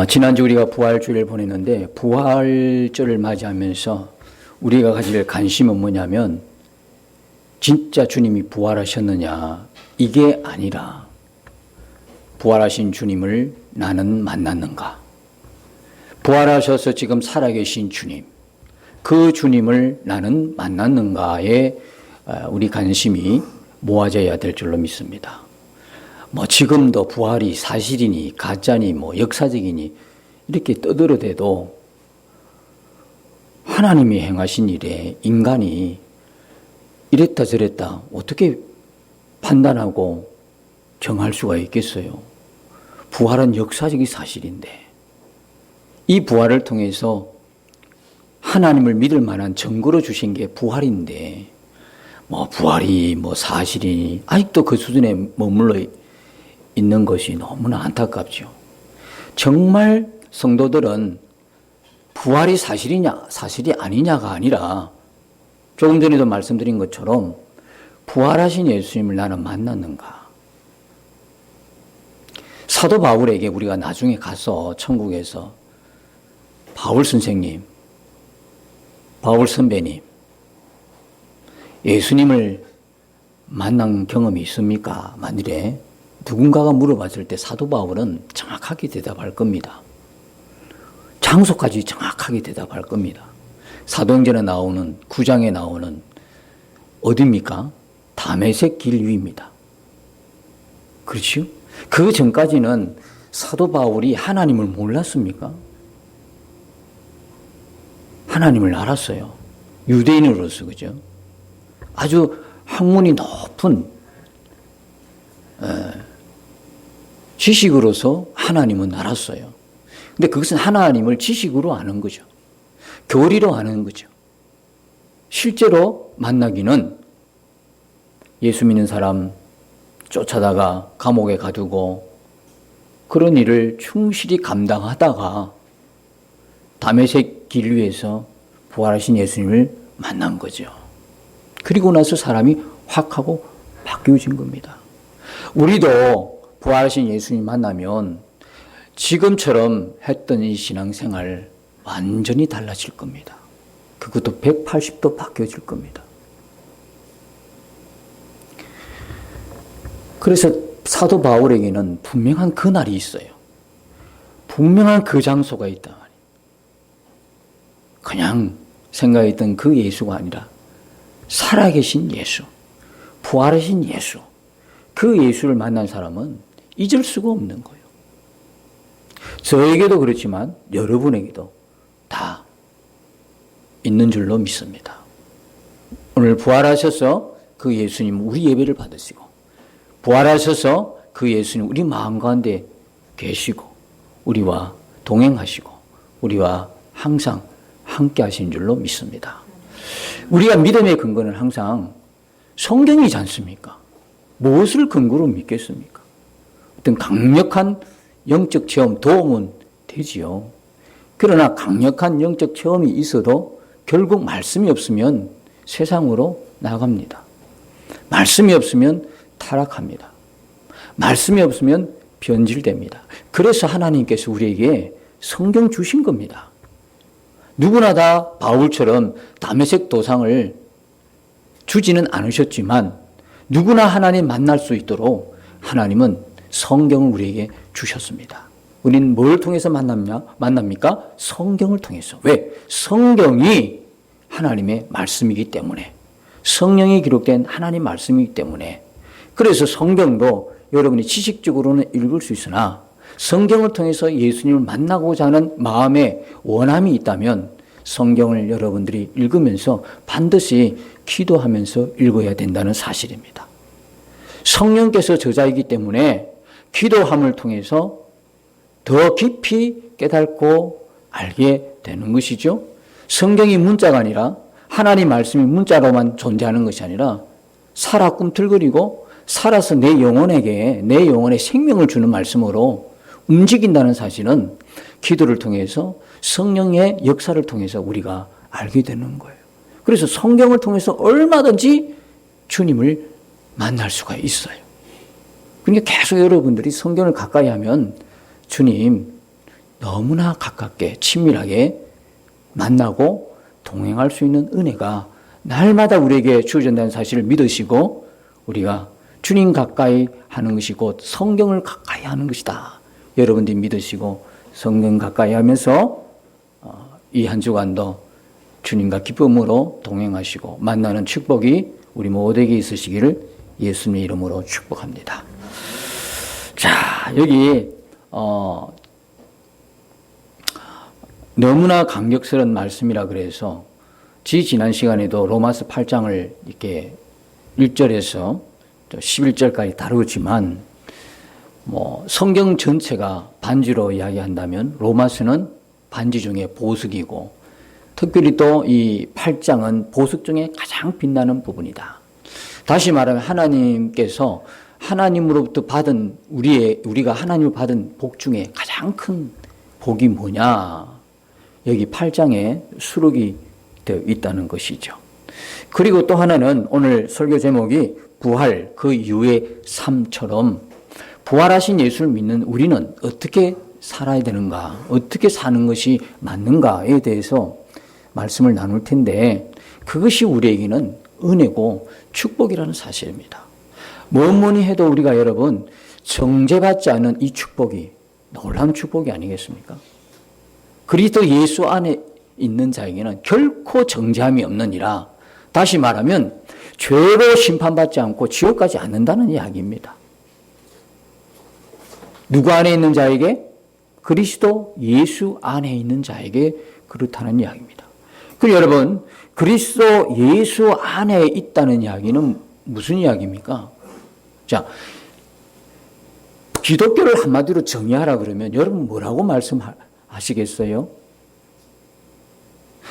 지난주 우리가 부활주일을 보냈는데 부활절을 맞이하면서 우리가 가질 관심은 뭐냐면 진짜 주님이 부활하셨느냐 이게 아니라 부활하신 주님을 나는 만났는가, 부활하셔서 지금 살아계신 주님, 그 주님을 나는 만났는가에 우리 관심이 모아져야 될 줄로 믿습니다. 지금도 부활이 사실이니 가짜니 역사적이니 이렇게 떠들어대도 하나님이 행하신 일에 인간이 이랬다 저랬다 어떻게 판단하고 정할 수가 있겠어요? 부활은 역사적인 사실인데 이 부활을 통해서 하나님을 믿을 만한 증거로 주신 게 부활인데 부활이 사실이니 아직도 그 수준에 머물러 있는 것이 너무나 안타깝죠. 정말 성도들은 부활이 사실이냐 사실이 아니냐가 아니라 조금 전에도 말씀드린 것처럼 부활하신 예수님을 나는 만났는가. 사도 바울에게 우리가 나중에 가서 천국에서 바울 선생님, 바울 선배님, 예수님을 만난 경험이 있습니까? 만일에 누군가가 물어봤을 때 사도 바울은 정확하게 대답할 겁니다. 장소까지 정확하게 대답할 겁니다. 사도행전에 나오는 9장에 나오는 어디입니까? 다메섹 길 위입니다. 그렇죠? 그 전까지는 사도 바울이 하나님을 몰랐습니까? 하나님을 알았어요. 유대인으로서, 그죠? 아주 학문이 높은 지식으로서 하나님은 알았어요. 근데 그것은 하나님을 지식으로 아는 거죠. 교리로 아는 거죠. 실제로 만나기는 예수 믿는 사람 쫓아다가 감옥에 가두고 그런 일을 충실히 감당하다가 다메섹 길 위에서 부활하신 예수님을 만난 거죠. 그리고 나서 사람이 확 하고 바뀌어진 겁니다. 우리도 부활하신 예수님 만나면 지금처럼 했던 이 신앙생활 완전히 달라질 겁니다. 그것도 180도 바뀌어질 겁니다. 그래서 사도 바울에게는 분명한 그날이 있어요. 분명한 그 장소가 있다. 그냥 생각했던 그 예수가 아니라 살아계신 예수, 부활하신 예수, 그 예수를 만난 사람은 잊을 수가 없는 거예요. 저에게도 그렇지만 여러분에게도 다 있는 줄로 믿습니다. 오늘 부활하셔서 그 예수님 우리 예배를 받으시고 부활하셔서 그 예수님 우리 마음 가운데 계시고 우리와 동행하시고 우리와 항상 함께 하신 줄로 믿습니다. 우리가 믿음의 근거는 항상 성경이지 않습니까? 무엇을 근거로 믿겠습니까? 어떤 강력한 영적 체험, 도움은 되지요. 그러나 강력한 영적 체험이 있어도 결국 말씀이 없으면 세상으로 나갑니다. 말씀이 없으면 타락합니다. 말씀이 없으면 변질됩니다. 그래서 하나님께서 우리에게 성경 주신 겁니다. 누구나 다 바울처럼 다메섹 도상을 주지는 않으셨지만 누구나 하나님 만날 수 있도록 하나님은 성경을 우리에게 주셨습니다. 우리는 뭘 통해서 만납니까? 성경을 통해서. 왜? 성경이 하나님의 말씀이기 때문에. 성령이 기록된 하나님 말씀이기 때문에. 그래서 성경도 여러분이 지식적으로는 읽을 수 있으나 성경을 통해서 예수님을 만나고자 하는 마음의 원함이 있다면 성경을 여러분들이 읽으면서 반드시 기도하면서 읽어야 된다는 사실입니다. 성령께서 저자이기 때문에 기도함을 통해서 더 깊이 깨닫고 알게 되는 것이죠. 성경이 문자가 아니라 하나님 말씀이 문자로만 존재하는 것이 아니라 살아 꿈틀거리고 살아서 내 영혼에 생명을 주는 말씀으로 움직인다는 사실은 기도를 통해서 성령의 역사를 통해서 우리가 알게 되는 거예요. 그래서 성경을 통해서 얼마든지 주님을 만날 수가 있어요. 그러니까 계속 여러분들이 성경을 가까이 하면 주님 너무나 가깝게 친밀하게 만나고 동행할 수 있는 은혜가 날마다 우리에게 주어진다는 사실을 믿으시고 우리가 주님 가까이 하는 것이 곧 성경을 가까이 하는 것이다. 여러분들이 믿으시고 성경 가까이 하면서 이 한 주간도 주님과 기쁨으로 동행하시고 만나는 축복이 우리 모두에게 있으시기를 예수님의 이름으로 축복합니다. 자, 여기 너무나 감격스러운 말씀이라 그래서 지난 시간에도 로마서 8장을 이렇게 1절에서 11절까지 다루었지만 성경 전체가 반지로 이야기한다면 로마서는 반지 중에 보석이고 특별히 또 이 8장은 보석 중에 가장 빛나는 부분이다. 다시 말하면 하나님께서 하나님으로부터 받은 우리가 하나님을 받은 복 중에 가장 큰 복이 뭐냐? 여기 8장에 수록이 되어 있다는 것이죠. 그리고 또 하나는 오늘 설교 제목이 부활 그 이후의 삶처럼 부활하신 예수를 믿는 우리는 어떻게 살아야 되는가, 어떻게 사는 것이 맞는가에 대해서 말씀을 나눌 텐데 그것이 우리에게는 은혜고 축복이라는 사실입니다. 뭐니 해도 우리가 여러분 정죄받지 않은 이 축복이 놀라운 축복이 아니겠습니까? 그리스도 예수 안에 있는 자에게는 결코 정죄함이 없느니라. 다시 말하면 죄로 심판받지 않고 지옥 가지 않는다는 이야기입니다. 누구 안에 있는 자에게? 그리스도 예수 안에 있는 자에게 그렇다는 이야기입니다. 그리고 여러분 그리스도 예수 안에 있다는 이야기는 무슨 이야기입니까? 자, 기독교를 한마디로 정의하라 그러면 여러분 뭐라고 말씀하시겠어요?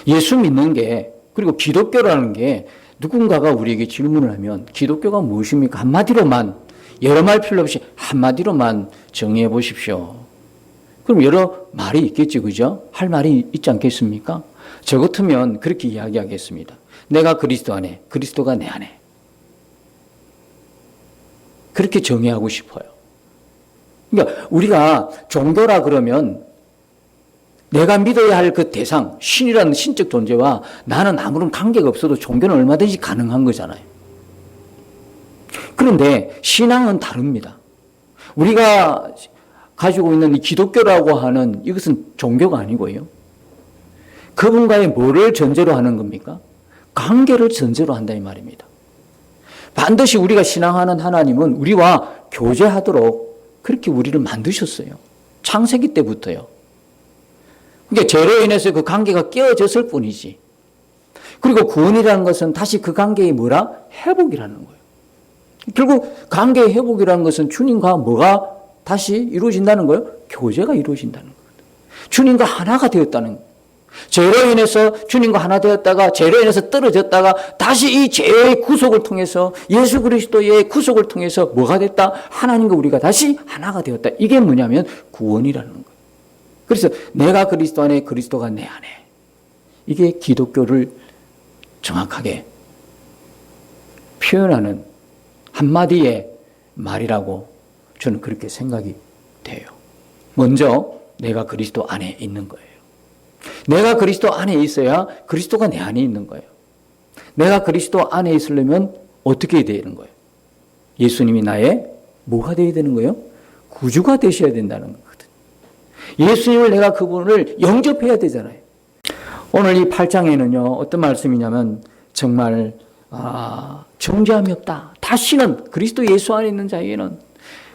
예수 믿는 게 그리고 기독교라는 게 누군가가 우리에게 질문을 하면 기독교가 무엇입니까? 한마디로만 여러 말 필요 없이 한마디로만 정의해 보십시오. 그럼 여러 말이 있겠지, 그죠? 할 말이 있지 않겠습니까? 저 같으면 그렇게 이야기하겠습니다. 내가 그리스도 안에, 그리스도가 내 안에. 그렇게 정의하고 싶어요. 그러니까 우리가 종교라 그러면 내가 믿어야 할 그 대상, 신이라는 신적 존재와 나는 아무런 관계가 없어도 종교는 얼마든지 가능한 거잖아요. 그런데 신앙은 다릅니다. 우리가 가지고 있는 이 기독교라고 하는 이것은 종교가 아니고요. 그분과의 뭐를 전제로 하는 겁니까? 관계를 전제로 한다 이 말입니다. 반드시 우리가 신앙하는 하나님은 우리와 교제하도록 그렇게 우리를 만드셨어요. 창세기 때부터요. 그러니까 죄로 인해서 그 관계가 깨어졌을 뿐이지. 그리고 구원이라는 것은 다시 그 관계의 뭐라? 회복이라는 거예요. 결국 관계의 회복이라는 것은 주님과 뭐가 다시 이루어진다는 거예요? 교제가 이루어진다는 거예요. 주님과 하나가 되었다는 거예요. 죄로 인해서 주님과 하나 되었다가 죄로 인해서 떨어졌다가 다시 이 죄의 구속을 통해서 예수 그리스도의 구속을 통해서 뭐가 됐다? 하나님과 우리가 다시 하나가 되었다. 이게 뭐냐면 구원이라는 거예요. 그래서 내가 그리스도 안에 그리스도가 내 안에. 이게 기독교를 정확하게 표현하는 한마디의 말이라고 저는 그렇게 생각이 돼요. 먼저 내가 그리스도 안에 있는 거예요. 내가 그리스도 안에 있어야 그리스도가 내 안에 있는 거예요. 내가 그리스도 안에 있으려면 어떻게 되는 거예요? 예수님이 나의 뭐가 되어야 되는 거예요? 구주가 되셔야 된다는 거거든요. 예수님을 내가 그분을 영접해야 되잖아요. 오늘 이 8장에는요 어떤 말씀이냐면 정말 정죄함이 없다. 다시는 그리스도 예수 안에 있는 자에게는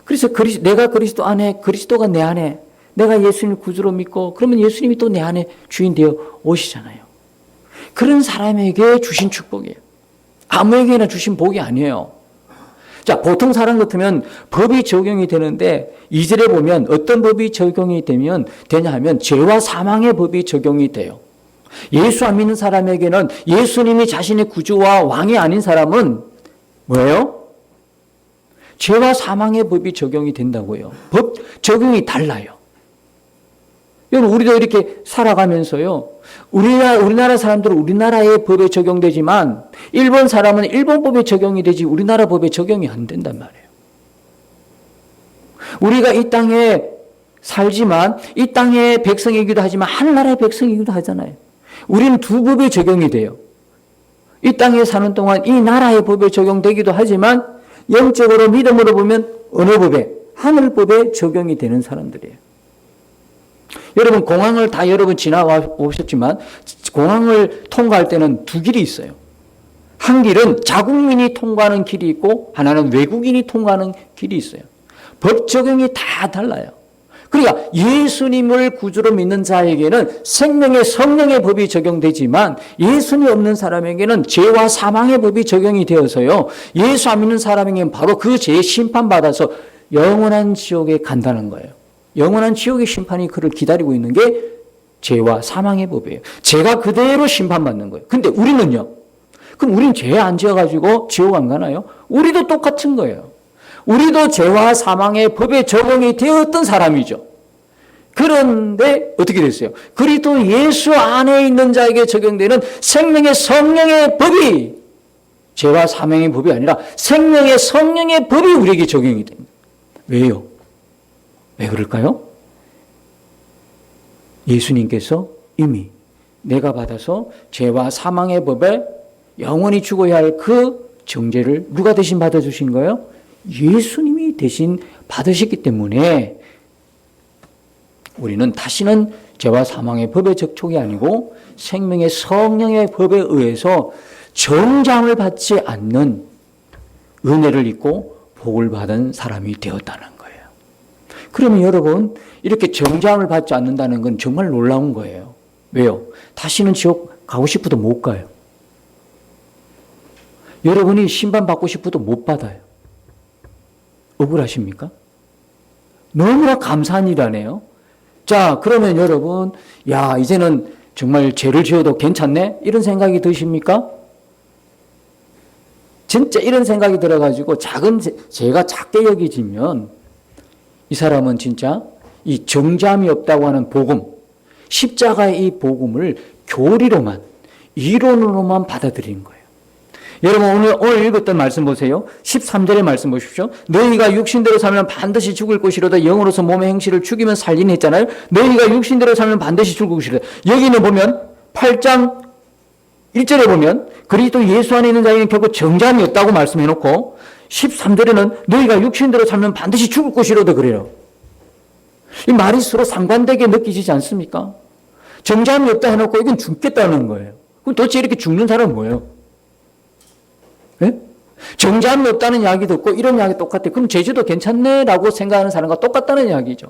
그래서 내가 그리스도 안에 그리스도가 내 안에 내가 예수님을 구주로 믿고 그러면 예수님이 또 내 안에 주인 되어 오시잖아요. 그런 사람에게 주신 축복이에요. 아무에게나 주신 복이 아니에요. 자, 보통 사람 같으면 법이 적용이 되는데 2절에 보면 어떤 법이 적용이 되냐 하면 죄와 사망의 법이 적용이 돼요. 예수 안 믿는 사람에게는 예수님이 자신의 구주와 왕이 아닌 사람은 뭐예요? 죄와 사망의 법이 적용이 된다고요. 법 적용이 달라요. 여러분 우리도 이렇게 살아가면서요. 우리나라 사람들은 우리나라의 법에 적용되지만 일본 사람은 일본 법에 적용이 되지 우리나라 법에 적용이 안 된단 말이에요. 우리가 이 땅에 살지만 이 땅의 백성이기도 하지만 하늘나라의 백성이기도 하잖아요. 우리는 두 법에 적용이 돼요. 이 땅에 사는 동안 이 나라의 법에 적용되기도 하지만 영적으로 믿음으로 보면 어느 법에? 하늘법에 적용이 되는 사람들이에요. 여러분 공항을 다 여러분 지나와 오셨지만 공항을 통과할 때는 두 길이 있어요. 한 길은 자국민이 통과하는 길이 있고 하나는 외국인이 통과하는 길이 있어요. 법 적용이 다 달라요. 그러니까 예수님을 구주로 믿는 자에게는 생명의 성령의 법이 적용되지만 예수님 없는 사람에게는 죄와 사망의 법이 적용이 되어서요. 예수 안 믿는 사람에게는 바로 그 죄에 심판받아서 영원한 지옥에 간다는 거예요. 영원한 지옥의 심판이 그를 기다리고 있는 게 죄와 사망의 법이에요. 죄가 그대로 심판받는 거예요. 근데 우리는요. 그럼 우린 죄 안 지어가지고 지옥 안 가나요? 우리도 똑같은 거예요. 우리도 죄와 사망의 법에 적용이 되었던 사람이죠. 그런데 어떻게 됐어요? 그리스도 예수 안에 있는 자에게 적용되는 생명의 성령의 법이 죄와 사망의 법이 아니라 생명의 성령의 법이 우리에게 적용이 됩니다. 왜요? 왜 그럴까요? 예수님께서 이미 내가 받아서 죄와 사망의 법에 영원히 죽어야 할 그 정죄를 누가 대신 받아주신 거예요? 예수님이 대신 받으셨기 때문에 우리는 다시는 죄와 사망의 법의 적촉이 아니고 생명의 성령의 법에 의해서 정죄함을 받지 않는 은혜를 입고 복을 받은 사람이 되었다는 거예요. 그러면 여러분 이렇게 정죄함을 받지 않는다는 건 정말 놀라운 거예요. 왜요? 다시는 지옥 가고 싶어도 못 가요. 여러분이 심판받고 싶어도 못 받아요. 억울하십니까? 너무나 감사한 일이라네요. 자, 그러면 여러분, 야, 이제는 정말 죄를 지어도 괜찮네? 이런 생각이 드십니까? 진짜 이런 생각이 들어가지고 작은 죄가 작게 여기지면 이 사람은 진짜 이 정죄함이 없다고 하는 복음, 십자가의 이 복음을 교리로만, 이론으로만 받아들이는 거예요. 여러분 오늘 읽었던 말씀 보세요. 13절의 말씀 보십시오. 너희가 육신대로 살면 반드시 죽을 것이로다. 영으로서 몸의 행실을 죽이면 살리니 했잖아요. 너희가 육신대로 살면 반드시 죽을 것이로다. 여기는 보면 8장 1절에 보면 그리스도 예수 안에 있는 자에게는 결국 정죄함이 없다고 말씀해놓고 13절에는 너희가 육신대로 살면 반드시 죽을 것이로다 그래요. 이 말이 서로 상반되게 느끼시지 않습니까? 정죄함이 없다 해놓고 이건 죽겠다는 거예요. 그럼 도대체 이렇게 죽는 사람은 뭐예요? 네? 정죄함이 없다는 이야기 듣고 이런 이야기 똑같아. 그럼 제주도 괜찮네라고 생각하는 사람과 똑같다는 이야기죠.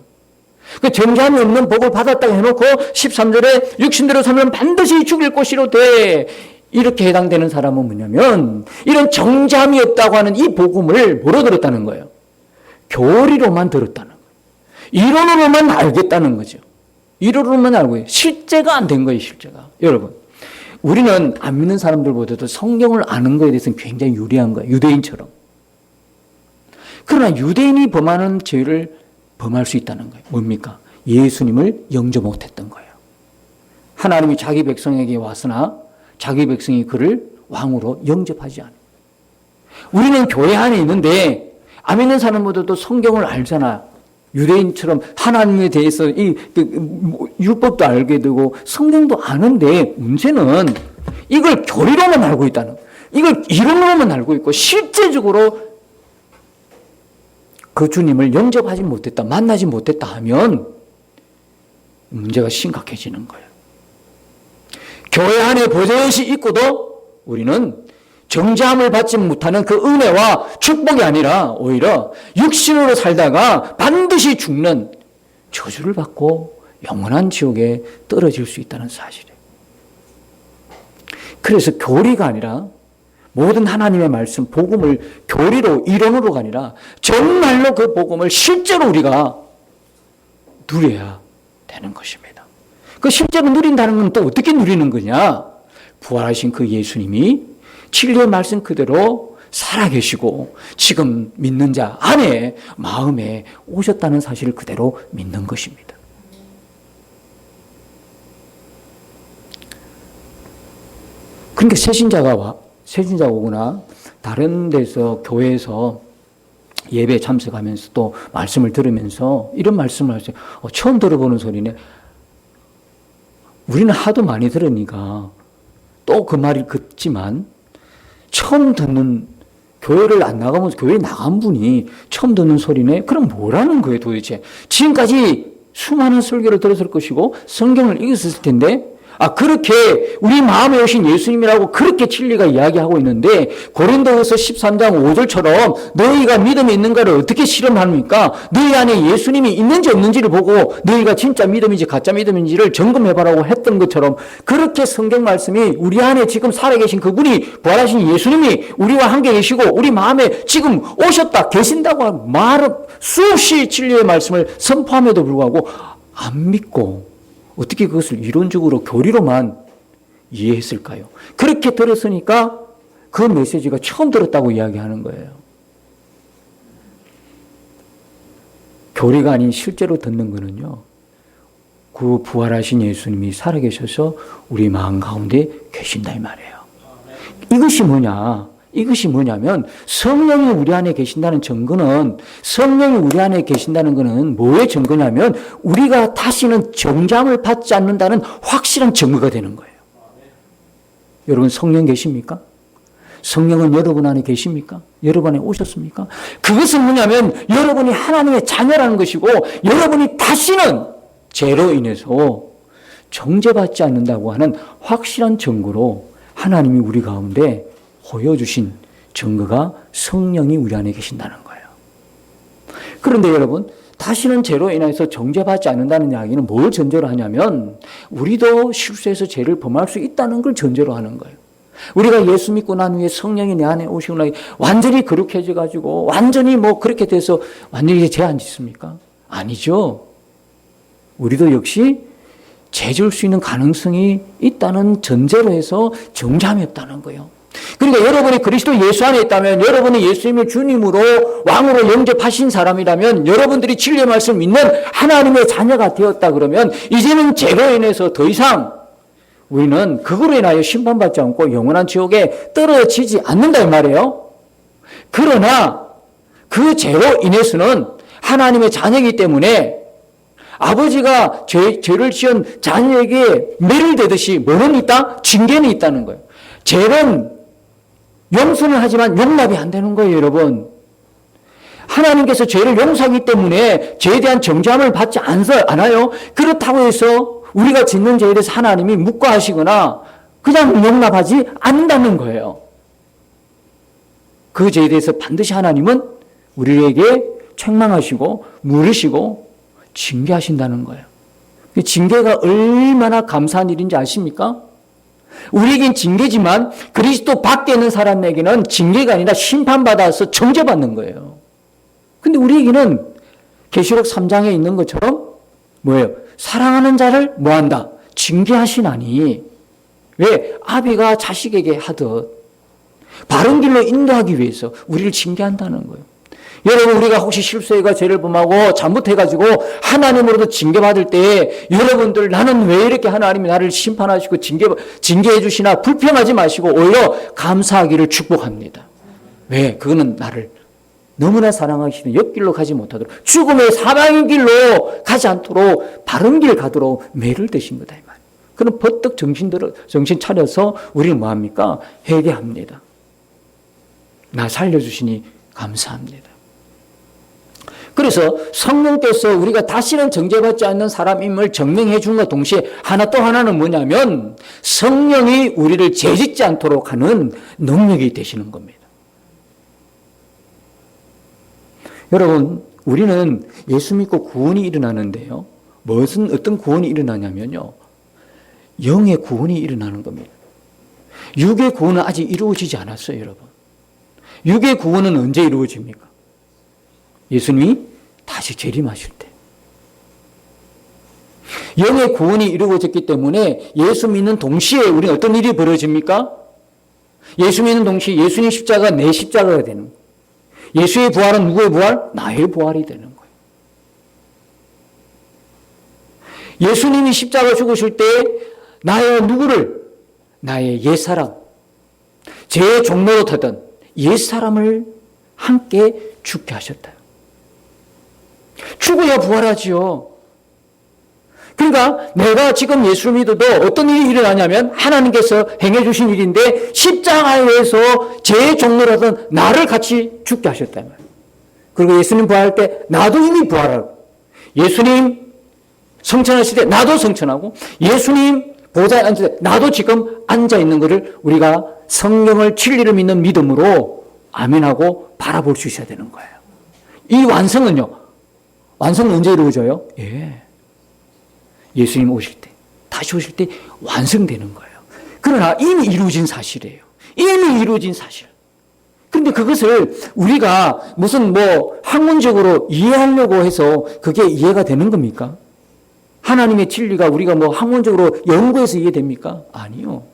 그 정죄함이 없는 복을 받았다고 해놓고 13절에 육신대로 살면 반드시 죽일 것이로되 이렇게 해당되는 사람은 뭐냐면 이런 정죄함이 없다고 하는 이 복음을 뭐로 들었다는 거예요? 교리로만 들었다는 거예요. 이론으로만 알겠다는 거죠. 이론으로만 알고 실제가 안 된 거예요. 실제가. 여러분 우리는 안 믿는 사람들보다도 성경을 아는 것에 대해서는 굉장히 유리한 거예요. 유대인처럼. 그러나 유대인이 범하는 죄를 범할 수 있다는 거예요. 뭡니까? 예수님을 영접 못했던 거예요. 하나님이 자기 백성에게 왔으나 자기 백성이 그를 왕으로 영접하지 않아요. 우리는 교회 안에 있는데 안 믿는 사람보다도 성경을 알잖아. 유대인처럼 하나님에 대해서 율법도 알게 되고 성경도 아는데 문제는 이걸 교리로만 알고 있다는 거예요. 이걸 이론으로만 알고 있고 실제적으로 그 주님을 영접하지 못했다, 만나지 못했다 하면 문제가 심각해지는 거예요. 교회 안에 버젓이 있고도 우리는 정죄함을 받지 못하는 그 은혜와 축복이 아니라 오히려 육신으로 살다가 반드시 죽는 저주를 받고 영원한 지옥에 떨어질 수 있다는 사실이에요. 그래서 교리가 아니라 모든 하나님의 말씀, 복음을 교리로, 이론으로가 아니라 정말로 그 복음을 실제로 우리가 누려야 되는 것입니다. 그 실제로 누린다는 건 또 어떻게 누리는 거냐? 부활하신 그 예수님이 진리의 말씀 그대로 살아계시고 지금 믿는 자 안에 마음에 오셨다는 사실을 그대로 믿는 것입니다. 그러니까 새신자가 오거나 다른 데서 교회에서 예배에 참석하면서 또 말씀을 들으면서 이런 말씀을 하세요. 처음 들어보는 소리네. 우리는 하도 많이 들으니까 또 그 말이 듣지만 처음 듣는, 교회를 안 나가면서 교회에 나간 분이 처음 듣는 소리네? 그럼 뭐라는 거예요 도대체? 지금까지 수많은 설교를 들었을 것이고 성경을 읽었을 텐데 그렇게 우리 마음에 오신 예수님이라고 그렇게 진리가 이야기하고 있는데 고린도후서 13장 5절처럼 너희가 믿음이 있는가를 어떻게 실험합니까? 너희 안에 예수님이 있는지 없는지를 보고 너희가 진짜 믿음인지 가짜 믿음인지를 점검해봐라고 했던 것처럼 그렇게 성경 말씀이 우리 안에 지금 살아계신 그분이 부활하신 예수님이 우리와 함께 계시고 우리 마음에 지금 오셨다 계신다고 말을 수없이 진리의 말씀을 선포함에도 불구하고 안 믿고 어떻게 그것을 이론적으로 교리로만 이해했을까요? 그렇게 들었으니까 그 메시지가 처음 들었다고 이야기하는 거예요. 교리가 아닌 실제로 듣는 거는요, 그 부활하신 예수님이 살아계셔서 우리 마음 가운데 계신다 이 말이에요. 이것이 뭐냐? 이것이 뭐냐면 성령이 우리 안에 계신다는 증거는, 성령이 우리 안에 계신다는 것은 뭐의 증거냐면 우리가 다시는 정잠을 받지 않는다는 확실한 증거가 되는 거예요. 여러분 성령 계십니까? 성령은 여러분 안에 계십니까? 여러분 안에 오셨습니까? 그것은 뭐냐면 여러분이 하나님의 자녀라는 것이고 여러분이 다시는 죄로 인해서 정죄받지 않는다고 하는 확실한 증거로 하나님이 우리 가운데 보여주신 증거가 성령이 우리 안에 계신다는 거예요. 그런데 여러분, 다시는 죄로 인해서 정죄받지 않는다는 이야기는 뭘 전제로 하냐면 우리도 실수해서 죄를 범할 수 있다는 걸 전제로 하는 거예요. 우리가 예수 믿고 난 후에 성령이 내 안에 오시고 나니 완전히 거룩해져 가지고 완전히 그렇게 돼서 완전히 죄 안 짓습니까? 아니죠. 우리도 역시 죄 지을 수 있는 가능성이 있다는 전제로 해서 정잠이 없다는 거예요. 그러니까 여러분이 그리스도 예수 안에 있다면, 여러분이 예수님을 주님으로 왕으로 영접하신 사람이라면, 여러분들이 진리의 말씀을 믿는 하나님의 자녀가 되었다 그러면 이제는 죄로 인해서 더 이상 우리는 그거로 인하여 심판받지 않고 영원한 지옥에 떨어지지 않는다 이 말이에요. 그러나 그 죄로 인해서는 하나님의 자녀이기 때문에 아버지가 죄를 지은 자녀에게 매를 대듯이 뭐는 있다? 징계는 있다는 거예요. 죄는 용서는 하지만 용납이 안 되는 거예요, 여러분. 하나님께서 죄를 용서하기 때문에 죄에 대한 정죄함을 받지 않아요. 그렇다고 해서 우리가 짓는 죄에 대해서 하나님이 묵과하시거나 그냥 용납하지 않는다는 거예요. 그 죄에 대해서 반드시 하나님은 우리에게 책망하시고 물으시고 징계하신다는 거예요. 징계가 얼마나 감사한 일인지 아십니까? 우리에겐 징계지만 그리스도 밖에 있는 사람에게는 징계가 아니라 심판받아서 정죄받는 거예요. 근데 우리에게는 계시록 3장에 있는 것처럼 뭐예요? 사랑하는 자를 뭐한다? 징계하시나니. 왜? 아비가 자식에게 하듯 바른 길로 인도하기 위해서 우리를 징계한다는 거예요. 여러분, 우리가 혹시 실수해가 죄를 범하고 잘못해가지고 하나님으로도 징계받을 때 여러분들 나는 왜 이렇게 하나님이 나를 심판하시고 징계해 주시나 불평하지 마시고 오히려 감사하기를 축복합니다. 왜? 그거는 나를 너무나 사랑하시는 옆길로 가지 못하도록, 죽음의 사망의 길로 가지 않도록 바른 길 가도록 매를 드신 거다 이 말이에요. 그럼 버뜩 정신 차려서 우리는 뭐합니까? 회개합니다. 나 살려주시니 감사합니다. 그래서 성령께서 우리가 다시는 정죄받지 않는 사람임을 증명해 준 것 동시에 또 하나는 뭐냐면 성령이 우리를 죄짓지 않도록 하는 능력이 되시는 겁니다. 여러분, 우리는 예수 믿고 구원이 일어나는데요. 어떤 구원이 일어나냐면요. 영의 구원이 일어나는 겁니다. 육의 구원은 아직 이루어지지 않았어요, 여러분. 육의 구원은 언제 이루어집니까? 예수님이 다시 재림하실 때. 영의 구원이 이루어졌기 때문에 예수 믿는 동시에 우리는 어떤 일이 벌어집니까? 예수 믿는 동시에 예수님 십자가가 내 십자가가 되는 거예요. 예수의 부활은 누구의 부활? 나의 부활이 되는 거예요. 예수님이 십자가 죽으실 때 나의 누구를? 나의 옛사람, 죄의 종로로 타던 옛사람을 함께 죽게 하셨다. 죽어야 부활하지요. 그러니까 내가 지금 예수를 믿어도 어떤 일이 일어나냐면 하나님께서 행해 주신 일인데 십자가에서 제 종로로 하던 나를 같이 죽게 하셨단 말이에요. 그리고 예수님 부활할 때 나도 이미 부활하고, 예수님 성천하실 때 나도 성천하고, 예수님 보좌에 앉을 때 나도 지금 앉아있는 것을 우리가 성령을 진리를 믿는 믿음으로 아멘하고 바라볼 수 있어야 되는 거예요. 이 완성은요, 완성은 언제 이루어져요? 예수님 오실 때, 다시 오실 때 완성되는 거예요. 그러나 이미 이루어진 사실이에요. 이미 이루어진 사실. 그런데 그것을 우리가 무슨 학문적으로 이해하려고 해서 그게 이해가 되는 겁니까? 하나님의 진리가 우리가 학문적으로 연구해서 이해됩니까? 아니요.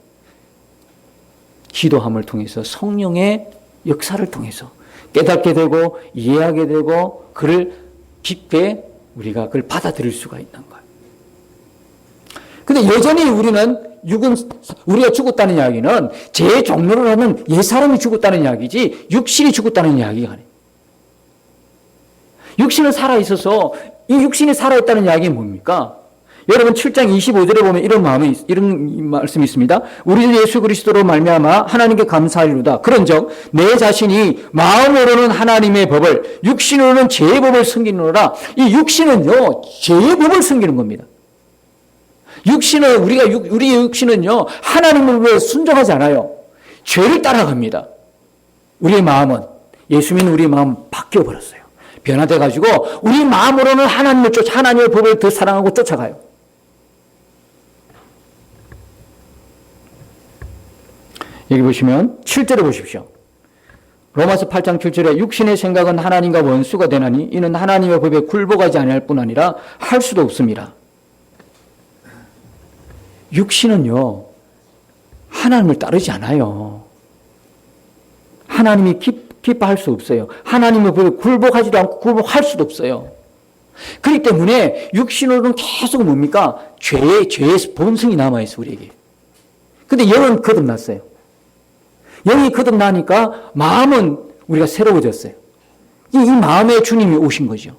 기도함을 통해서 성령의 역사를 통해서 깨닫게 되고 이해하게 되고 그를 깊게 우리가 그걸 받아들일 수가 있는 거예요. 근데 여전히 우리가 죽었다는 이야기는 제 종로를 하는 옛사람이 죽었다는 이야기지 육신이 죽었다는 이야기가 아니에요. 육신은 살아있어서 이 육신이 살아있다는 이야기는 뭡니까? 여러분 7장 25절에 보면 이런 말씀이 있습니다. 우리 주 예수 그리스도로 말미암아 하나님께 감사하리로다. 그런즉 내 자신이 마음으로는 하나님의 법을 육신으로는 죄의 법을 섬기노라. 이 육신은요 죄의 법을 섬기는 겁니다. 육신은 우리의 육신은요 하나님을 위해 순종하지 않아요. 죄를 따라갑니다. 우리의 마음은 예수 믿는 우리의 마음 바뀌어 버렸어요. 변화돼 가지고 우리 마음으로는 하나님의 법을 더 사랑하고 쫓아가요. 여기 보시면 7절에 보십시오. 로마서 8장 7절에 육신의 생각은 하나님과 원수가 되나니 이는 하나님의 법에 굴복하지 아니할 뿐 아니라 할 수도 없습니다. 육신은요 하나님을 따르지 않아요. 하나님이 기뻐할 수 없어요. 하나님의 법에 굴복하지도 않고 굴복할 수도 없어요. 그렇기 때문에 육신으로는 계속 뭡니까? 죄의 본성이 남아있어 우리에게. 근데 영은 거듭났어요. 영이 거듭나니까 마음은 우리가 새로워졌어요. 이 마음에 주님이 오신 거죠.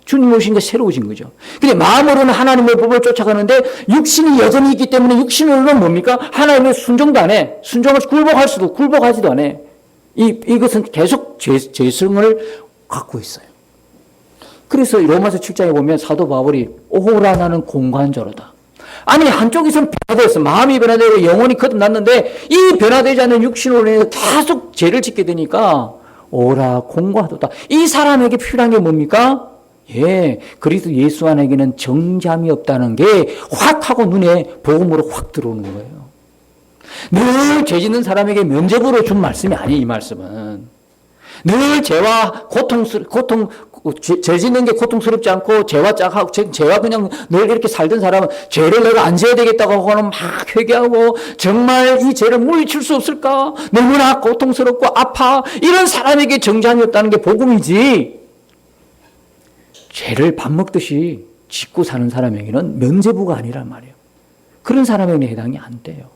주님이 오신 게 새로워진 거죠. 근데 마음으로는 하나님의 법을 쫓아가는데 육신이 여전히 있기 때문에 육신으로는 뭡니까? 하나님의 순종도 안 해. 순종을 굴복하지도 않아. 이것은 계속 죄성을 갖고 있어요. 그래서 로마서 7장에 보면 사도 바울이 오호라 나는 공관자로다. 아니 한쪽에서는 변화되었어. 마음이 변화되고 영혼이 거듭났는데 이 변화되지 않는 육신으로 인해서 계속 죄를 짓게 되니까 오라 공관하도다. 이 사람에게 필요한 게 뭡니까? 그리스도 예수 안에게는 정잠이 없다는 게 확 하고 눈에 복음으로 확 들어오는 거예요. 늘 죄 짓는 사람에게 면죄부로 준 말씀이 아니에요. 이 말씀은 늘 죄와 죄 짓는 게 고통스럽지 않고 죄와 그냥 늘 이렇게 살던 사람은 죄를 내가 안 져야 되겠다고 하면 막 회개하고 정말 이 죄를 물리칠 수 없을까? 너무나 고통스럽고 아파. 이런 사람에게 정잠이 없다는 게 복음이지. 죄를 밥 먹듯이 짓고 사는 사람에게는 면죄부가 아니란 말이에요. 그런 사람에게는 해당이 안 돼요.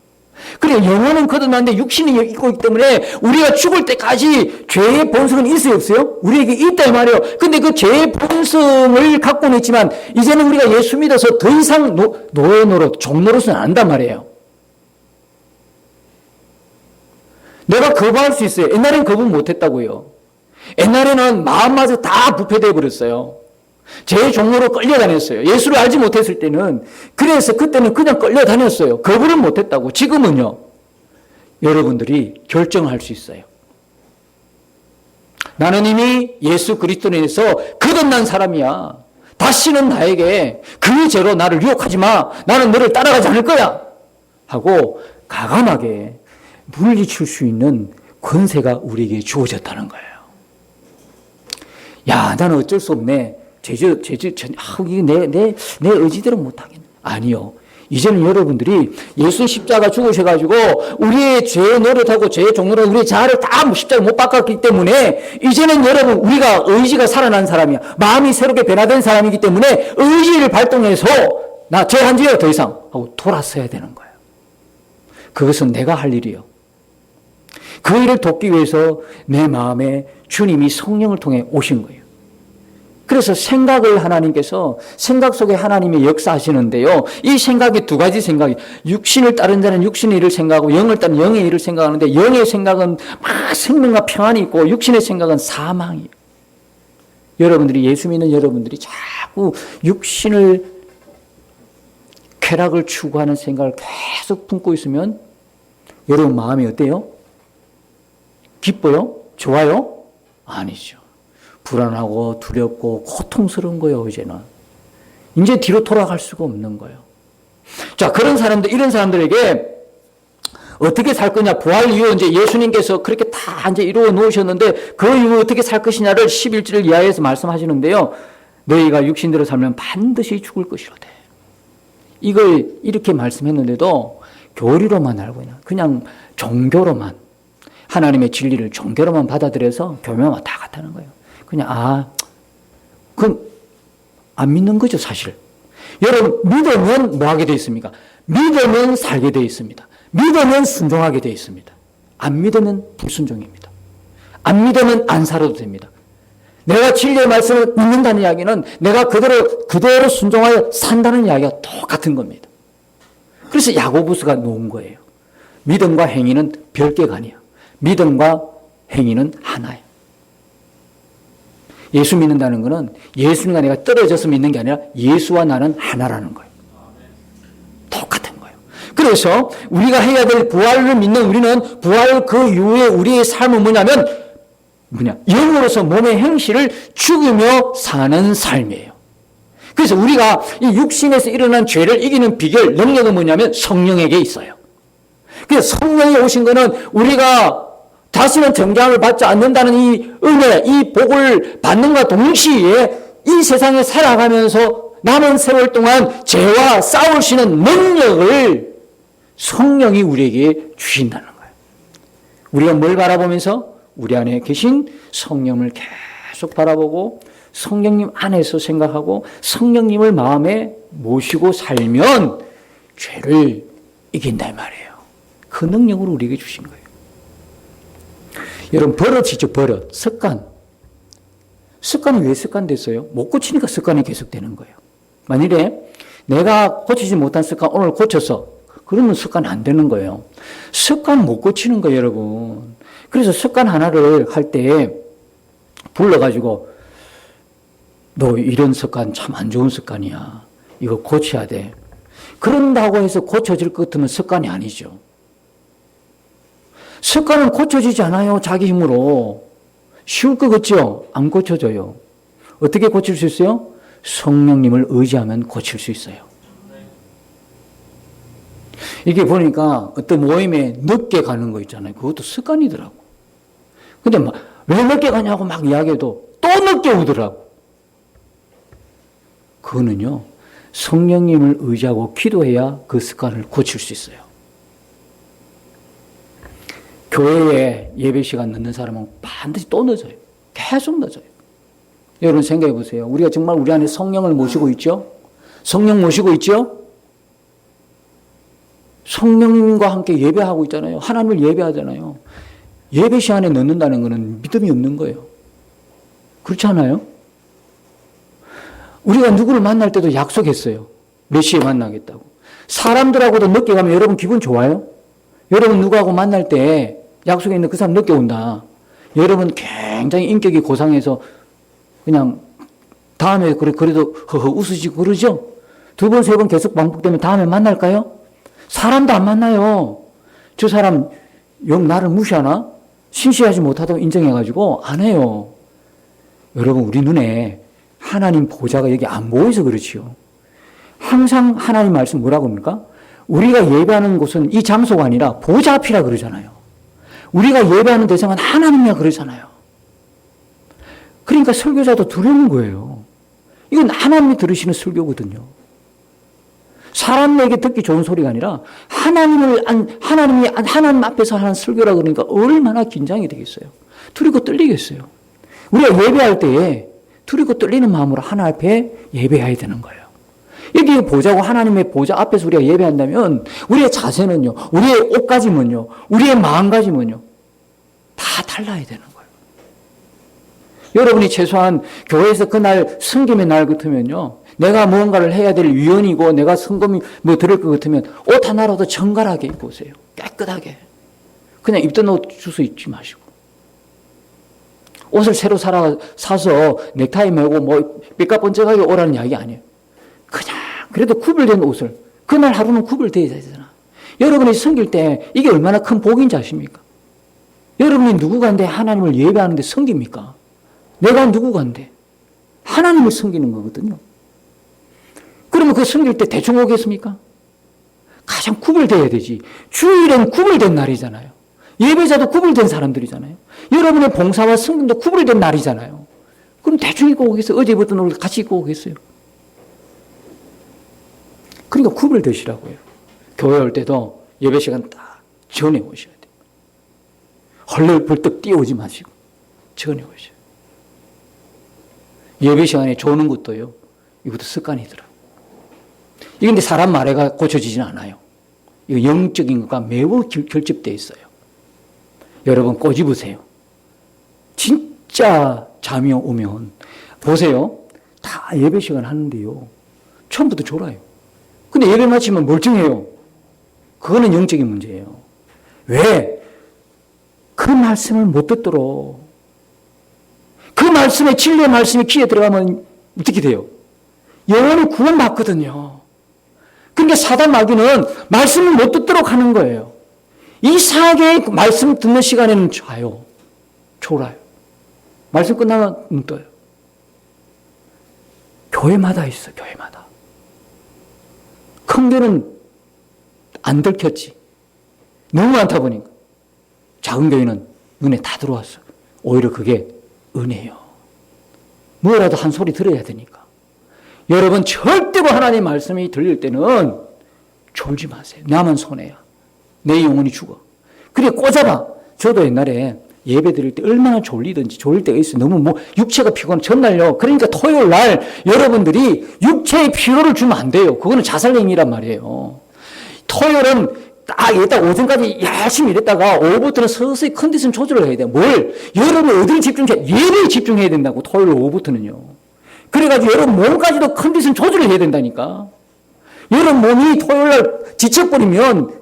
그래 영혼은 거듭났는데 육신이 있고 있기 때문에 우리가 죽을 때까지 죄의 본성은 있어요 없어요? 우리에게 있다 이 말이에요. 근데 그 죄의 본성을 갖고는 있지만 이제는 우리가 예수 믿어서 더 이상 노예 노릇, 종 노릇은 안 한단 말이에요. 내가 거부할 수 있어요. 옛날에는 거부 못했다고요. 옛날에는 마음마저 다 부패되어 버렸어요. 제 종로로 끌려다녔어요. 예수를 알지 못했을 때는. 그래서 그때는 그냥 끌려다녔어요. 거부를 못했다고. 지금은요 여러분들이 결정할 수 있어요. 나는 이미 예수 그리스도에 대해서 거듭난 사람이야. 다시는 나에게 그 죄로 나를 유혹하지 마. 나는 너를 따라가지 않을 거야 하고 과감하게 물리칠 수 있는 권세가 우리에게 주어졌다는 거예요. 야, 나는 어쩔 수 없네. 내 의지대로 못하겠네. 아니요. 이제는 여러분들이 예수 십자가 죽으셔가지고 우리의 죄 노릇하고 죄 종로로 우리의 자아를 다 십자가 못 바꿨기 때문에 이제는 여러분 우리가 의지가 살아난 사람이야. 마음이 새롭게 변화된 사람이기 때문에 의지를 발동해서 나 죄 한 죄요 더 이상 하고 돌아서야 되는 거예요. 그것은 내가 할 일이요. 그 일을 돕기 위해서 내 마음에 주님이 성령을 통해 오신 거예요. 그래서 생각을 하나님께서 생각 속에 하나님이 역사하시는데요. 이 생각이 두 가지 생각이, 육신을 따른 자는 육신의 일을 생각하고 영을 따른 영의 일을 생각하는데, 영의 생각은 막 생명과 평안이 있고 육신의 생각은 사망이에요. 여러분들이, 예수 믿는 여러분들이 자꾸 육신을, 쾌락을 추구하는 생각을 계속 품고 있으면 여러분 마음이 어때요? 기뻐요? 좋아요? 아니죠. 불안하고 두렵고 고통스러운 거예요, 이제는. 이제 뒤로 돌아갈 수가 없는 거예요. 자, 그런 사람들, 이런 사람들에게 어떻게 살 거냐, 부활 이후 이제 예수님께서 그렇게 다 이제 이루어 놓으셨는데 그 이후 어떻게 살 것이냐를 11절 이하에서 말씀하시는데요. 너희가 육신대로 살면 반드시 죽을 것이로되. 이걸 이렇게 말씀했는데도 교리로만 알고 있는, 그냥 종교로만, 하나님의 진리를 종교로만 받아들여서 교묘와 다 같다는 거예요. 그냥, 그럼 안 믿는 거죠, 사실. 여러분, 믿으면 뭐 하게 되어 있습니까? 믿으면 살게 되어 있습니다. 믿으면 순종하게 되어 있습니다. 안 믿으면 불순종입니다. 안 믿으면 안 살아도 됩니다. 내가 진리의 말씀을 믿는다는 이야기는 내가 그대로 순종하여 산다는 이야기가 똑같은 겁니다. 그래서 야고보스가 놓은 거예요. 믿음과 행위는 별개가 아니야. 믿음과 행위는 하나예요. 예수 믿는다는 것은 예수님과 내가 떨어져서 믿는 게 아니라 예수와 나는 하나라는 거예요. 똑같은 거예요. 그래서 우리가 해야 될 부활을 믿는 우리는 부활 그 이후에 우리의 삶은 뭐냐면 영으로서 몸의 행실을 죽이며 사는 삶이에요. 그래서 우리가 이 육신에서 일어난 죄를 이기는 비결, 능력은 뭐냐면 성령에게 있어요. 그래서 성령이 오신 거는 우리가 다시는 정죄함을 받지 않는다는 이 은혜, 이 복을 받는과 동시에 이 세상에 살아가면서 남은 세월 동안 죄와 싸울 수 있는 능력을 성령이 우리에게 주신다는 거예요. 우리가 뭘 바라보면서? 우리 안에 계신 성령을 계속 바라보고 성령님 안에서 생각하고 성령님을 마음에 모시고 살면 죄를 이긴다 이 말이에요. 그 능력을 우리에게 주신 거예요. 여러분, 버릇이죠, 버릇. 습관. 습관이 왜 습관 됐어요? 못 고치니까 습관이 계속되는 거예요. 만일에 내가 고치지 못한 습관 오늘 고쳤어. 그러면 습관 안 되는 거예요. 습관 못 고치는 거예요, 여러분. 그래서 습관 하나를 할 때 불러가지고 너 이런 습관 참 안 좋은 습관이야. 이거 고쳐야 돼. 그런다고 해서 고쳐질 것 같으면 습관이 아니죠. 습관은 고쳐지지 않아요, 자기 힘으로. 쉬울 것 같죠? 안 고쳐져요. 어떻게 고칠 수 있어요? 성령님을 의지하면 고칠 수 있어요. 이게 보니까 어떤 모임에 늦게 가는 거 있잖아요. 그것도 습관이더라고. 근데 왜 늦게 가냐고 막 이야기해도 또 늦게 오더라고. 그거는요, 성령님을 의지하고 기도해야 그 습관을 고칠 수 있어요. 교회에 예배 시간 늦는 사람은 반드시 또 늦어요. 계속 늦어요. 여러분 생각해 보세요. 우리가 정말 우리 안에 성령을 모시고 있죠? 성령 모시고 있죠? 성령님과 함께 예배하고 있잖아요. 하나님을 예배하잖아요. 예배 시간에 늦는다는 것은 믿음이 없는 거예요. 그렇지 않아요? 우리가 누구를 만날 때도 약속했어요. 몇 시에 만나겠다고. 사람들하고도 늦게 가면 여러분 기분 좋아요? 여러분 누구하고 만날 때 약속했는데 그 사람 늦게 온다. 여러분 굉장히 인격이 고상해서 그냥 다음에 그래도 허허 웃으시고 그러죠? 두 번, 세 번 계속 반복되면 다음에 만날까요? 사람도 안 만나요. 저 사람 영 나를 무시하나? 신시하지 못하다고 인정해가지고 안 해요. 여러분 우리 눈에 하나님 보좌가 여기 안 보여서 그렇지요. 항상 하나님 말씀 뭐라고 합니까? 우리가 예배하는 곳은 이 장소가 아니라 보좌 앞이라 그러잖아요. 우리가 예배하는 대상은 하나님이라 그러잖아요. 그러니까 설교자도 두려운 거예요. 이건 하나님이 들으시는 설교거든요. 사람에게 듣기 좋은 소리가 아니라 하나님이 하나님 앞에서 하는 설교라 그러니까 얼마나 긴장이 되겠어요. 두리고 떨리겠어요. 우리가 예배할 때에 두리고 떨리는 마음으로 하나님 앞에 예배해야 되는 거예요. 여기 보자고 하나님의 보좌 앞에서 우리가 예배한다면 우리의 자세는요, 우리의 옷가짐은요, 우리의 마음가짐은요 다 달라야 되는 거예요. 여러분이 최소한 교회에서 그날 성김의 날 같으면요, 내가 무언가를 해야 될 위원이고 내가 성금이 뭐 들을 것 같으면 옷 하나라도 정갈하게 입고 오세요. 깨끗하게. 그냥 입던 옷 주워 입지 마시고. 옷을 새로 사서 넥타이 매고 뭐 삐까번쩍하게 오라는 이야기 아니에요. 그냥 그래도 구별된 옷을 그날 하루는 구별되어야 되잖아. 여러분이 섬길 때 이게 얼마나 큰 복인지 아십니까? 여러분이 누구간데 하나님을 예배하는데 섬깁니까? 내가 누구간데 하나님을 섬기는 거거든요. 그러면 그 섬길 때 대충 오겠습니까? 가장 구별되어야 되지. 주일은 구별된 날이잖아요. 예배자도 구별된 사람들이잖아요. 여러분의 봉사와 섬김도 구별된 날이잖아요. 그럼 대충 입고 오겠어요? 어제 입었던 옷을 같이 입고 오겠어요? 그러니까 구별되시라고요. 교회 올 때도 예배 시간 딱 전에 오셔야 돼요. 헐레벌떡 뛰어오지 마시고 전에 오셔요. 예배 시간에 조는 것도요, 이것도 습관이더라고요. 이게 근데 사람 말에가 고쳐지지는 않아요. 이거 영적인 것과 매우 결집되어 있어요. 여러분 꼬집으세요. 진짜 잠이 오면 보세요. 다 예배 시간 하는데요, 처음부터 졸아요. 근데 예배 마치면 멀쩡해요. 그거는 영적인 문제예요. 왜? 그 말씀을 못 듣도록. 그 말씀에, 진리의 말씀이 귀에 들어가면 어떻게 돼요? 영혼이 구원받거든요. 그러니까 사단 마귀는 말씀을 못 듣도록 하는 거예요. 이상하게 말씀 듣는 시간에는 자요. 졸아요. 말씀 끝나면 눈 떠요. 교회마다 있어, 교회마다. 큰 교회는 안 들켰지. 너무 많다 보니까. 작은 교회는 눈에 다 들어왔어. 오히려 그게 은혜예요. 뭐라도 한 소리 들어야 되니까. 여러분 절대로 하나님의 말씀이 들릴 때는 졸지 마세요. 나만 손해야. 내 영혼이 죽어. 그래 꽂아봐. 저도 옛날에 예배 드릴 때 얼마나 졸리든지 졸릴 때가 있어요. 너무 뭐 육체가 피곤해. 전날요. 그러니까 토요일 날 여러분들이 육체의 피로를 주면 안 돼요. 그거는 자살행위란 말이에요. 토요일은 딱 오전까지 열심히 일했다가 오후부터는 서서히 컨디션 조절을 해야 돼요. 뭘? 여러분 어디를 집중해야 예배에 집중해야 된다고. 토요일 오후부터는요. 그래가지고 여러분 몸까지도 컨디션 조절을 해야 된다니까. 여러분 몸이 토요일 날 지쳐버리면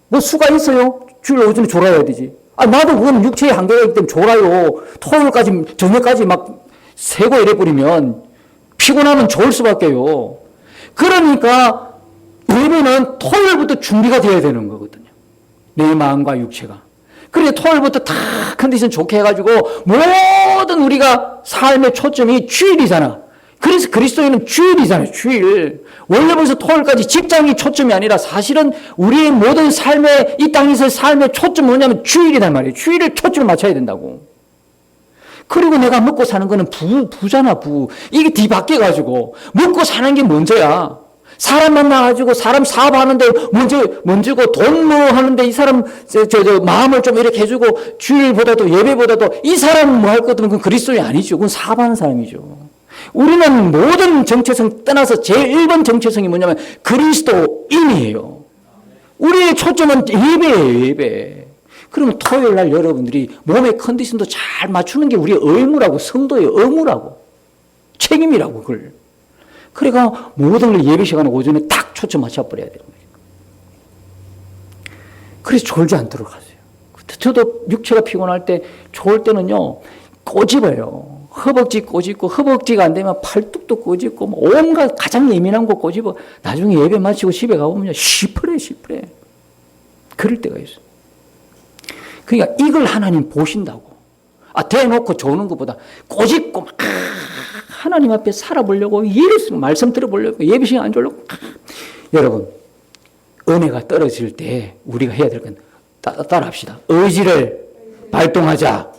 뭐 수가 있어요? 주일 오전에 졸아야 되지. 나도 그건 육체의 한계가 있기 때문에 졸아요. 토요일까지, 저녁까지 막 새고 이래버리면 피곤하면 졸을 수밖에요. 그러니까 예배는 토요일부터 준비가 되어야 되는 거거든요. 내 마음과 육체가. 그래 토요일부터 다 컨디션 좋게 해가지고 모든 우리가 삶의 초점이 주일이잖아. 그래서 그리스도인은 주일이잖아요. 주일. 원래 벌써 토요일까지 직장이 초점이 아니라 사실은 우리의 모든 삶의, 이 땅에서의 삶의 초점은 뭐냐면 주일이란 말이에요. 주일을 초점을 맞춰야 된다고. 그리고 내가 먹고 사는 거는 부잖아, 부. 이게 뒤바뀌어가지고 먹고 사는 게 먼저야. 사람 만나가지고 사람 사업하는데 먼저고 돈 뭐 하는데 이 사람 마음을 좀 이렇게 해주고 주일보다도 예배보다도 이 사람은 뭐 할 것 같으면 그건 그리스도인이 아니죠. 그건 사업하는 사람이죠. 우리는 모든 정체성 떠나서 제일 1번 정체성이 뭐냐면 그리스도인이에요. 우리의 초점은 예배예요, 예배. 그러면 토요일 날 여러분들이 몸의 컨디션도 잘 맞추는 게 우리의 의무라고, 성도의 의무라고, 책임이라고, 그걸. 그러니까 모든 걸 예배 시간에 오전에 딱 초점 맞춰버려야 되는 거예요. 그래서 졸지 않도록 하세요. 저도 육체가 피곤할 때, 졸 때는요, 꼬집어요. 허벅지 꼬집고, 허벅지가 안 되면 팔뚝도 꼬집고, 뭐 온갖 가장 예민한 거 꼬집어. 나중에 예배 마치고 집에 가보면 시퍼래. 그럴 때가 있어요. 그러니까 이걸 하나님 보신다고. 대놓고 조는 것보다 꼬집고, 막, 하나님 앞에 살아보려고, 말씀 들어보려고, 예배 시간 안 졸려고. 여러분, 은혜가 떨어질 때 우리가 해야 될 건 따라 합시다. 의지를 발동하자.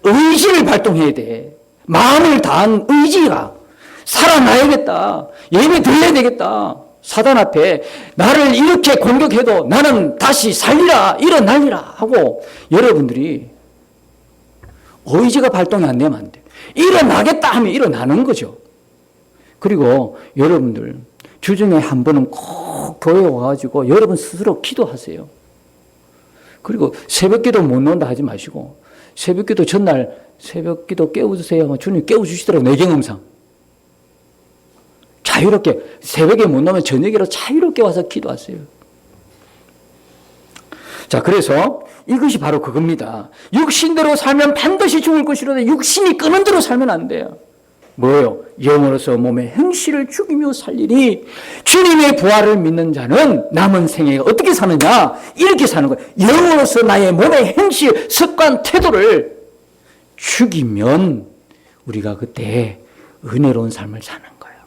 의지를 발동해야 돼. 마음을 다한 의지가 살아나야겠다. 예배 드려야 되겠다. 사단 앞에 나를 이렇게 공격해도 나는 다시 살리라, 일어나리라 하고 여러분들이 의지가 발동이 안 되면 안 돼. 일어나겠다 하면 일어나는 거죠. 그리고 여러분들 주중에 한 번은 꼭 교회에 와가지고 여러분 스스로 기도하세요. 그리고 새벽기도 못 논다 하지 마시고 새벽기도 전날 새벽기도 깨워주세요. 주님 깨워주시더라고, 내 경험상. 자유롭게, 새벽에 못 나오면 저녁이라도 자유롭게 와서 기도하세요. 자, 그래서 이것이 바로 그겁니다. 육신대로 살면 반드시 죽을 것이로되 육신이 끄는 대로 살면 안 돼요. 뭐예요? 영으로서 몸의 행실을 죽이며 살리니 주님의 부활을 믿는 자는 남은 생에 어떻게 사느냐? 이렇게 사는 거예요. 영으로서 나의 몸의 행실, 습관, 태도를 죽이면 우리가 그때 은혜로운 삶을 사는 거예요.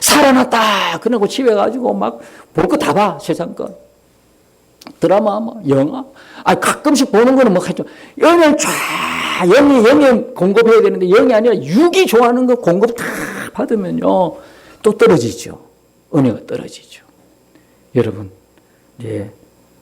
살아났다 그러고 집에 가지고 막 볼 거 다 봐, 세상 거. 드라마, 뭐 영화. 가끔씩 보는 거는 뭐 하죠. 영을 영이 공급해야 되는데 영이 아니라 육이 좋아하는 거 공급 다 받으면요 또 떨어지죠. 은혜가 떨어지죠. 여러분, 이제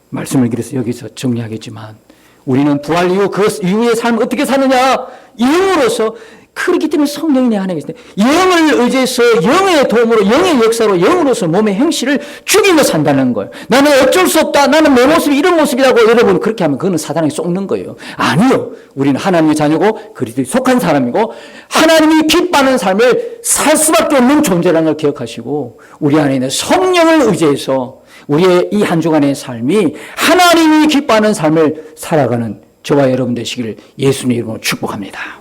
말씀을 길어서 여기서 정리하겠지만 우리는 부활 이후 그 이후의 삶을 어떻게 사느냐? 영으로서. 그렇기 때문에 성령이 내 안에 계시는데 영을 의지해서 영의 도움으로 영의 역사로 영으로서 몸의 행실을 죽이며 산다는 거예요. 나는 어쩔 수 없다. 나는 내 모습이 이런 모습이라고 여러분 그렇게 하면 그거는 사단에게 속는 거예요. 아니요. 우리는 하나님의 자녀고 그리스도에 속한 사람이고 하나님이 기뻐하는 삶을 살 수밖에 없는 존재라는 걸 기억하시고 우리 안에 있는 성령을 의지해서 우리의 이 한 주간의 삶이 하나님이 기뻐하는 삶을 살아가는 저와 여러분 되시기를 예수님의 이름으로 축복합니다.